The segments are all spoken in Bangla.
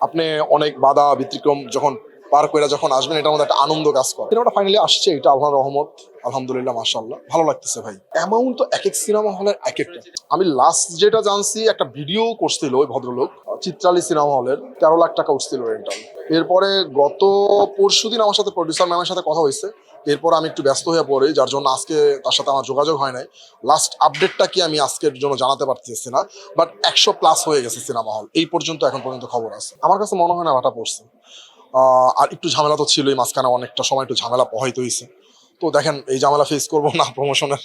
আপনি অনেক বাধা ব্যতিক্রম যখন পার করে যখন আসবেন, এটার মধ্যে একটা আনন্দ কাজ করে। সিনেমাটা ফাইনালি আসছে, এটা আল্লাহর রহমত। আলহামদুলিল্লাহ, মাশাআল্লাহ, ভালো লাগতেছে ভাই। অ্যামাউন্ট তো এক এক সিনেমা হলের এক একটা। আমি লাস্ট যেটা জানছি, একটা ভিডিও করছিল ওই ভদ্রলোক, চিত্রালী সিনেমা হলের 13 লাখ টাকা উঠছিল রেন্টাল। এরপরে গত পরশুদিন আমার সাথে প্রডিউসার ম্যামের সাথে কথা হয়েছে। এরপর আমি একটু ব্যস্ত হয়ে পড়ি, যার জন্য আজকে তার সাথে আমার যোগাযোগ হয় নাই। লাস্ট আপডেটটা কি আমি আজকের জন্য জানাতে পারতেছি না, বাট 100+ হয়ে গেছে সিনেমা হল, এই পর্যন্ত এখন পর্যন্ত খবর আছে। আমার কাছে মনে হয় না ভাটা পড়ছে। আর একটু ঝামেলা তো ছিলই মাঝখানে, অনেকটা সময় একটু ঝামেলা পোহাইতে হয়েছে। তো দেখেন, এই ঝামেলা ফেস করবো না প্রমোশনের।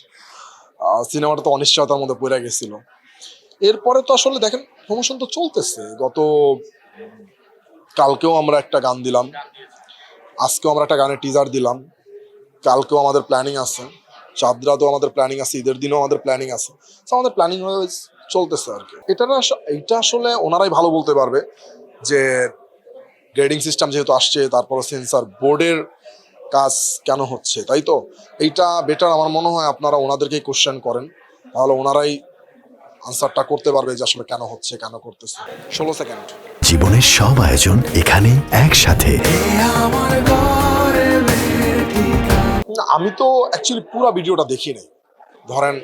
সিনেমাটা তো অনিশ্চয়তার মধ্যে পড়ে গেছিল। এরপরে তো আসলে দেখেন, প্রমোশন তো চলতেছে। কালকেও আমরা একটা গান দিলাম, আজকেও আমরা একটা গানের টিজার দিলাম, কালকেও আমাদের প্ল্যানিং আছে, চাঁদরাতেও আমাদের প্ল্যানিং আছে, ঈদের দিনেও আমাদের প্ল্যানিং আছে। তো আমাদের প্ল্যানিং চলতেছে আর কি। এইটা আসলে ওনারাই ভালো বলতে পারবে যে গ্রেডিং সিস্টেম যেহেতু আসছে, তারপর সেন্সার বোর্ডের কাজ কেন হচ্ছে, তাই তো। এইটা বেটার আমার মনে হয় আপনারা ওনাদেরকেই কোশ্চেন করেন, তাহলে ওনারাই আনসারটা করতে পারবে যে আসলে কেন হচ্ছে, কেন করতেছে। 16 সেকেন্ড। জীবনের সব আয়োজন এখানে একসাথে। না, আমি তো অ্যাকচুয়ালি পুরো ভিডিওটা দেখি নাই। ধরেন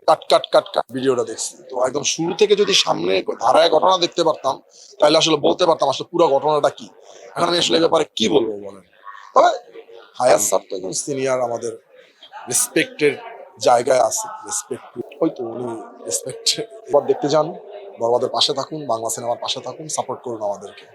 কাট কাট কাট কাট ভিডিওটা দেখছি, তো একদম শুরু থেকে যদি সামনে ধারায় ঘটনা দেখতে পারতাম, তাহলে আসলে বলতে পারতাম আসলে পুরো ঘটনাটা কি। এখন আমি আসলে এই ব্যাপারে কি বলবো বলেন। তবে হায়াত স্যার তো একজন সিনিয়র, আমাদের রেসপেক্টের জায়গায় আছে। রেসপেক্ট হয়তো উনি রেসপেক্ট দেখতে যান। বড়বাদের পাশে থাকুন, বাংলা সিনেমার পাশে থাকুন, সাপোর্ট করুন আমাদেরকে।